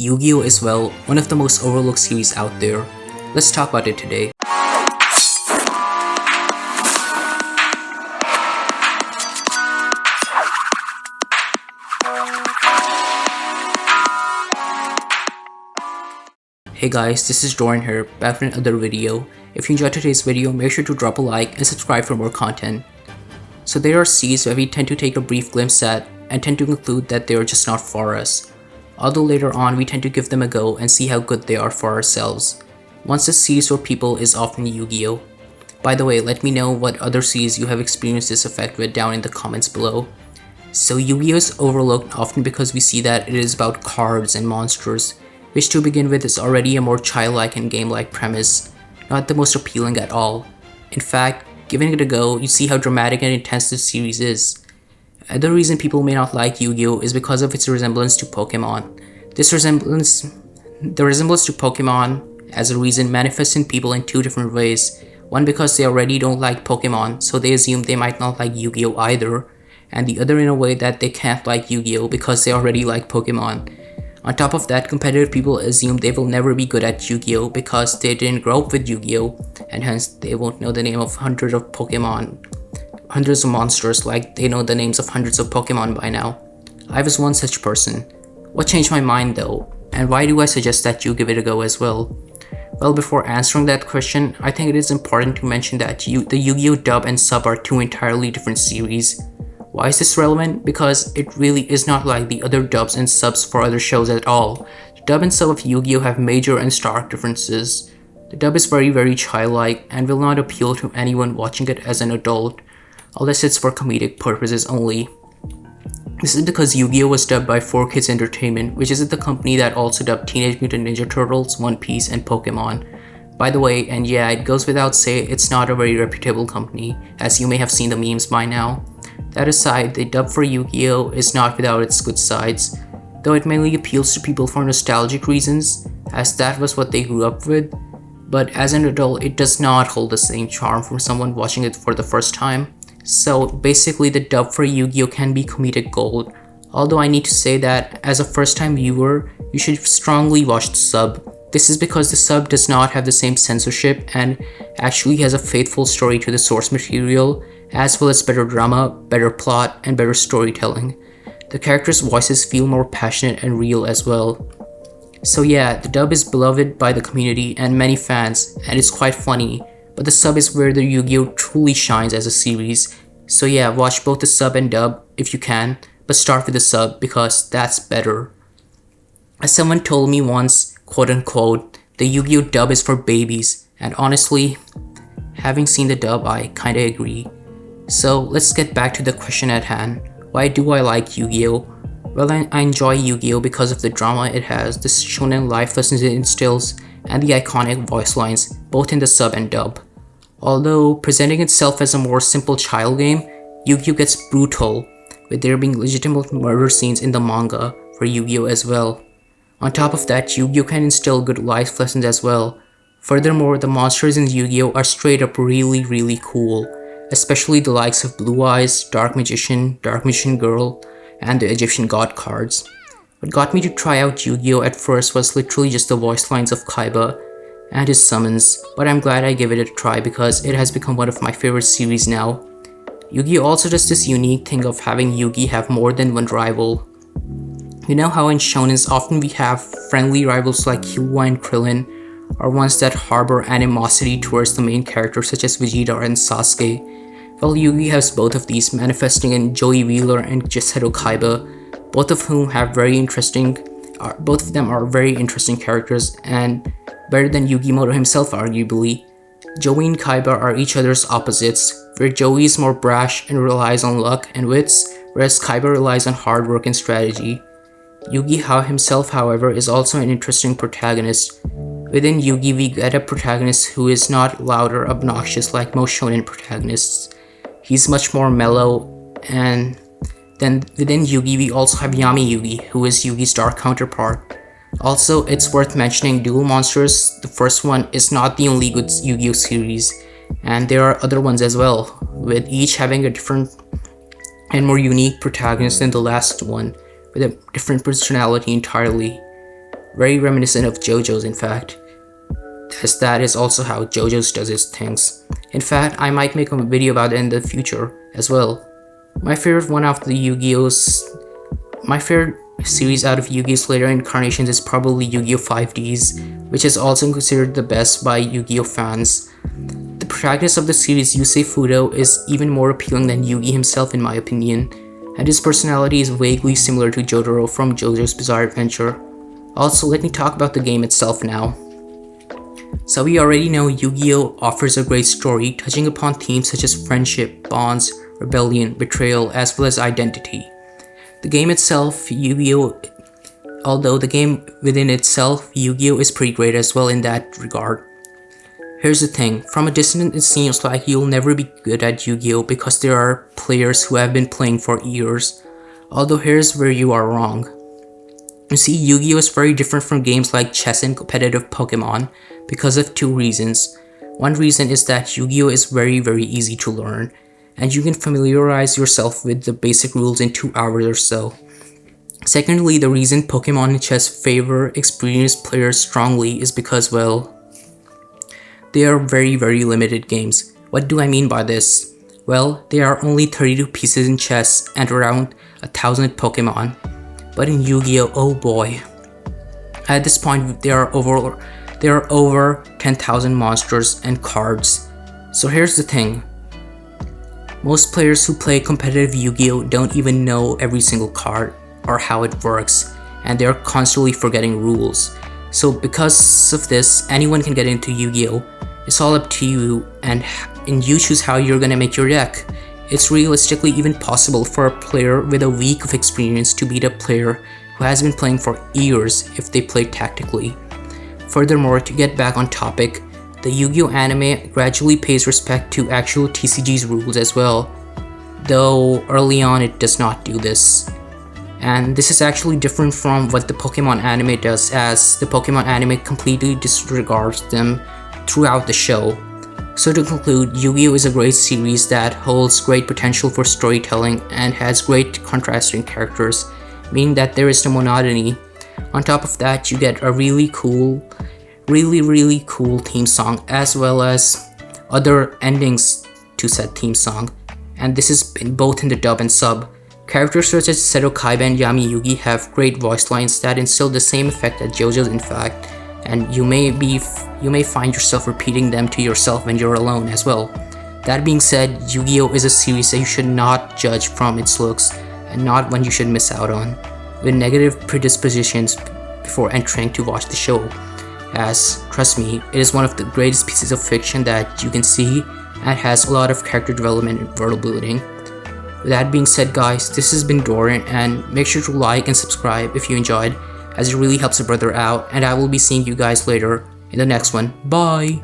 Yu-Gi-Oh! Is one of the most overlooked series out there. Let's talk about it today. Hey guys, this is Doran here, back with another video. If you enjoyed today's video, make sure to drop a like and subscribe for more content. So there are series where we tend to take a brief glimpse at and tend to conclude that they are just not for us. Although later on we tend to give them a go and see how good they are for ourselves. Once a series for people is often Yu-Gi-Oh! By the way, let me know what other series you have experienced this effect with down in the comments below. So Yu-Gi-Oh! Is overlooked often because we see that it is about cards and monsters, which to begin with is already a more childlike and game-like premise, not the most appealing at all. In fact, giving it a go, you see how dramatic and intense this series is. Another reason people may not like Yu-Gi-Oh! Is because of its resemblance to Pokemon. The resemblance to Pokemon as a reason manifests in people in two different ways. One because they already don't like Pokemon, so they assume they might not like Yu-Gi-Oh! Either, and the other in a way that they can't like Yu-Gi-Oh! Because they already like Pokemon. On top of that, competitive people assume they will never be good at Yu-Gi-Oh! Because they didn't grow up with Yu-Gi-Oh! And hence they won't know the name of hundreds of Pokemon, hundreds of monsters like they know the names of hundreds of Pokemon by now. I was one such person. What changed my mind though? And why do I suggest that you give it a go as well? Well, before answering that question, I think it is important to mention that the Yu-Gi-Oh! Dub and sub are two entirely different series. Why is this relevant? Because it really is not like the other dubs and subs for other shows at all. The dub and sub of Yu-Gi-Oh! Have major and stark differences. The dub is very childlike and will not appeal to anyone watching it as an adult, unless it's for comedic purposes only. This is because Yu-Gi-Oh! Was dubbed by 4Kids Entertainment, which is the company that also dubbed Teenage Mutant Ninja Turtles, One Piece, and Pokemon. By the way, and yeah, it goes without saying, it's not a very reputable company, as you may have seen the memes by now. That aside, the dub for Yu-Gi-Oh! Is not without its good sides, though it mainly appeals to people for nostalgic reasons, as that was what they grew up with, but as an adult, it does not hold the same charm from someone watching it for the first time. So basically, the dub for Yu-Gi-Oh! Can be comedic gold, although I need to say that as a first-time viewer, you should strongly watch the sub. This is because the sub does not have the same censorship and actually has a faithful story to the source material, as well as better drama, better plot, and better storytelling. The characters' voices feel more passionate and real as well. So yeah, the dub is beloved by the community and many fans, and it's quite funny, but the sub is where the Yu-Gi-Oh! Truly shines as a series. So yeah, watch both the sub and dub if you can, but start with the sub because that's better. As someone told me once, quote unquote, the Yu-Gi-Oh! Dub is for babies, and honestly, having seen the dub, I kinda agree. So let's get back to the question at hand. Why do I like Yu-Gi-Oh? Well, I enjoy Yu-Gi-Oh! Because of the drama it has, the shonen life lessons it instills, and the iconic voice lines, both in the sub and dub. Although presenting itself as a more simple child game, Yu-Gi-Oh! Gets brutal, with there being legitimate murder scenes in the manga for Yu-Gi-Oh! As well. On top of that, Yu-Gi-Oh! Can instill good life lessons as well. Furthermore, the monsters in Yu-Gi-Oh! Are straight up really cool. Especially the likes of Blue Eyes, Dark Magician Girl, and the Egyptian God cards. What got me to try out Yu-Gi-Oh! At first was literally just the voice lines of Kaiba and his summons, but I'm glad I gave it a try because it has become one of my favorite series now. Yu-Gi-Oh! Also does this unique thing of having Yugi have more than one rival. You know how in shonens often we have friendly rivals like Killua and Krillin, or ones that harbor animosity towards the main character such as Vegeta and Sasuke. Well, Yugi has both of these manifesting in Joey Wheeler and Jisoro Kaiba, both of them are very interesting characters and better than Yugimoto himself arguably. Joey and Kaiba are each other's opposites, where Joey is more brash and relies on luck and wits, whereas Kaiba relies on hard work and strategy. Yugi himself, however, is also an interesting protagonist. Within Yugi, we get a protagonist who is not loud or obnoxious like most shonen protagonists. He's much more mellow, and then within Yugi, we also have Yami Yugi, who is Yugi's dark counterpart. Also, it's worth mentioning Duel Monsters. The first one is not the only good Yu-Gi-Oh! Series, and there are other ones as well, with each having a different and more unique protagonist than the last one, with a different personality entirely. very reminiscent of JoJo's in fact, as that is also how JoJo's does its things. In fact, I might make a video about it in the future as well. My favorite one of the my favorite series out of Yu-Gi-Oh's later incarnations is probably Yu-Gi-Oh! 5Ds, which is also considered the best by Yu-Gi-Oh! Fans. The protagonist of the series, Yusei Fudo, is even more appealing than Yugi himself in my opinion, and his personality is vaguely similar to Jotaro from JoJo's Bizarre Adventure. Also, let me talk about the game itself now. So we already know Yu-Gi-Oh! Offers a great story touching upon themes such as friendship, bonds, rebellion, betrayal, as well as identity. The game itself, although the game within itself, Yu-Gi-Oh! Is pretty great as well in that regard. Here's the thing, from a distance it seems like you'll never be good at Yu-Gi-Oh! Because there are players who have been playing for years. Although here's where you are wrong. You see, Yu-Gi-Oh! Is very different from games like chess and competitive Pokemon because of two reasons. One reason is that Yu-Gi-Oh! Is very easy to learn, and you can familiarize yourself with the basic rules in 2 hours or so. Secondly, the reason Pokemon and chess favor experienced players strongly is because, well, they are very limited games. What do I mean by this? Well, there are only 32 pieces in chess and around 1,000 Pokemon. But in Yu-Gi-Oh! Oh boy. At this point, there are over 10,000 monsters and cards. So here's the thing. Most players who play competitive Yu-Gi-Oh! Don't even know every single card or how it works, and they're constantly forgetting rules. So because of this, anyone can get into Yu-Gi-Oh! It's all up to you, and you choose how you're gonna make your deck. It's realistically even possible for a player with a week of experience to beat a player who has been playing for years if they play tactically. Furthermore, to get back on topic, the Yu-Gi-Oh! Anime gradually pays respect to actual TCG's rules as well, though early on it does not do this. And this is actually different from what the Pokemon anime does, as the Pokemon anime completely disregards them throughout the show. So to conclude, Yu-Gi-Oh! Is a great series that holds great potential for storytelling and has great contrasting characters, meaning that there is no monotony. On top of that, you get a really cool theme song, as well as other endings to said theme song, and this is both in the dub and sub. Characters such as Seto Kaiba and Yami Yugi have great voice lines that instill the same effect as JoJo's in fact, and you may find yourself repeating them to yourself when you're alone as well. That being said, Yu-Gi-Oh! Is a series that you should not judge from its looks, and not one you should miss out on with negative predispositions before entering to watch the show, as, trust me, it is one of the greatest pieces of fiction that you can see and has a lot of character development and world building. With that being said guys, this has been Dorian, and make sure to like and subscribe if you enjoyed, as it really helps a brother out, and I will be seeing you guys later in the next one. Bye!